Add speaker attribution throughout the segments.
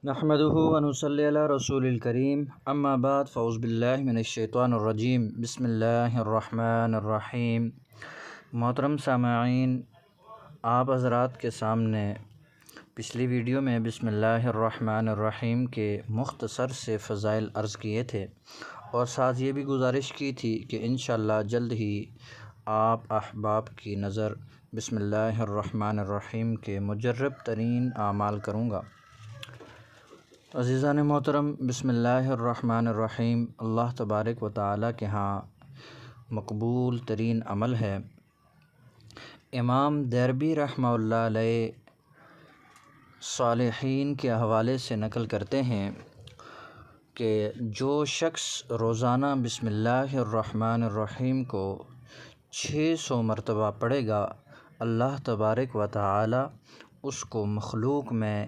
Speaker 1: نحمدہ و نصلی علی رسول الکریم، اما بعد فاعوذ باللہ من الشیطان الرجیم، بسم اللہ الرحمن الرحیم۔ محترم سامعین، آپ حضرات کے سامنے پچھلی ویڈیو میں بسم اللہ الرحمن الرحیم کے مختصر سے فضائل عرض کیے تھے اور ساتھ یہ بھی گزارش کی تھی کہ انشاءاللہ جلد ہی آپ احباب کی نظر بسم اللہ الرحمن الرحیم کے مجرب ترین اعمال کروں گا۔ عزیزان محترم، بسم اللہ الرحمن الرحیم اللہ تبارک و تعالیٰ کے ہاں مقبول ترین عمل ہے۔ امام دیربی رحمہ اللہ علیہ صالحین کے حوالے سے نقل کرتے ہیں کہ جو شخص روزانہ بسم اللہ الرحمن الرحیم کو 600 مرتبہ پڑھے گا، اللہ تبارک و تعالی اس کو مخلوق میں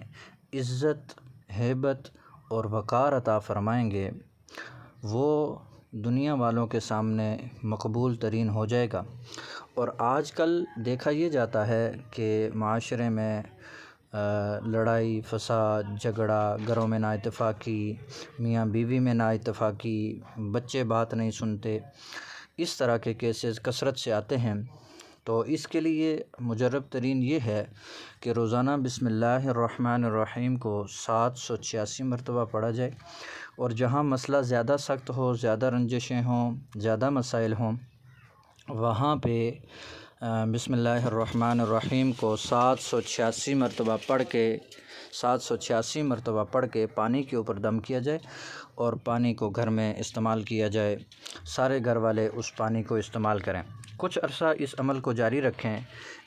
Speaker 1: عزت، ہیبت اور وقار عطا فرمائیں گے۔ وہ دنیا والوں کے سامنے مقبول ترین ہو جائے گا۔ اور آج کل دیکھا یہ جاتا ہے کہ معاشرے میں لڑائی فساد، جھگڑا، گھروں میں نا اتفاقی، میاں بیوی میں نا اتفاقی، بچے بات نہیں سنتے، اس طرح کے کیسز کثرت سے آتے ہیں۔ تو اس کے لیے مجرب ترین یہ ہے کہ روزانہ بسم اللہ الرحمن الرحیم کو 786 مرتبہ پڑھا جائے، اور جہاں مسئلہ زیادہ سخت ہو، زیادہ رنجشیں ہوں، زیادہ مسائل ہوں، وہاں پہ بسم اللہ الرحمن الرحیم کو 786 مرتبہ پڑھ کے پانی کے اوپر دم کیا جائے اور پانی کو گھر میں استعمال کیا جائے، سارے گھر والے اس پانی کو استعمال کریں، کچھ عرصہ اس عمل کو جاری رکھیں۔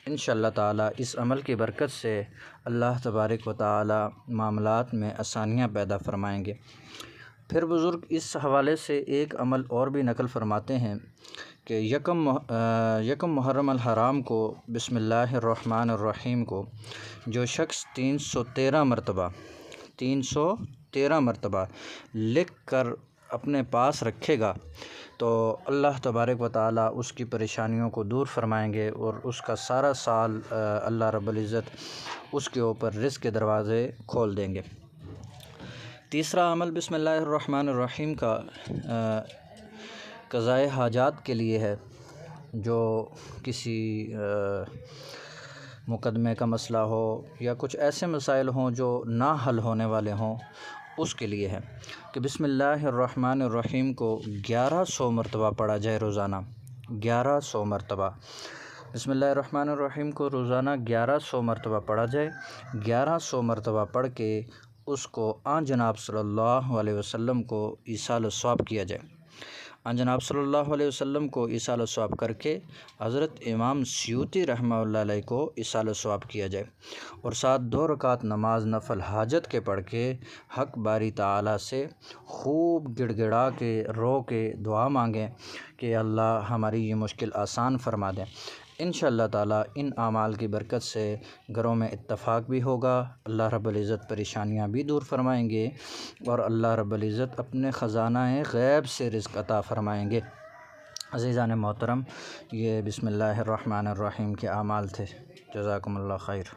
Speaker 1: انشاءاللہ تعالی اس عمل کی برکت سے اللہ تبارک و تعالی معاملات میں آسانیاں پیدا فرمائیں گے۔ پھر بزرگ اس حوالے سے ایک عمل اور بھی نقل فرماتے ہیں کہ یکم محرم الحرام کو بسم اللہ الرحمن الرحیم کو جو شخص 313 مرتبہ لکھ کر اپنے پاس رکھے گا تو اللہ تبارک و تعالی اس کی پریشانیوں کو دور فرمائیں گے اور اس کا سارا سال اللہ رب العزت اس کے اوپر رزق کے دروازے کھول دیں گے۔ تیسرا عمل بسم اللہ الرحمن الرحیم کا قضاء حاجات کے لیے ہے۔ جو کسی مقدمے کا مسئلہ ہو یا کچھ ایسے مسائل ہوں جو نہ حل ہونے والے ہوں، اس کے لیے ہے کہ بسم اللہ الرحمن الرحیم کو 1100 مرتبہ پڑھا جائے روزانہ۔ 1100 مرتبہ بسم اللہ الرحمن الرحیم کو روزانہ 1100 مرتبہ پڑھا جائے۔ 1100 مرتبہ پڑھ کے اس کو آن جناب صلی اللہ علیہ وسلم کو ایصال ثواب کیا جائے۔ آن جناب صلی اللہ علیہ وسلم کو ایصال ثواب کر کے حضرت امام سیوطی رحمہ اللہ علیہ کو ایصال ثواب کیا جائے، اور ساتھ 2 رکعت نماز نفل حاجت کے پڑھ کے حق باری تعالی سے خوب گڑ گڑا کے رو کے دعا مانگیں کہ اللہ ہماری یہ مشکل آسان فرما دیں۔ انشاءاللہ تعالی ان اعمال کی برکت سے گھروں میں اتفاق بھی ہوگا، اللہ رب العزت پریشانیاں بھی دور فرمائیں گے، اور اللہ رب العزت اپنے خزانہ غیب سے رزق عطا فرمائیں گے۔ عزیزان محترم، یہ بسم اللہ الرحمن الرحیم کے اعمال تھے۔ جزاکم اللہ خیر۔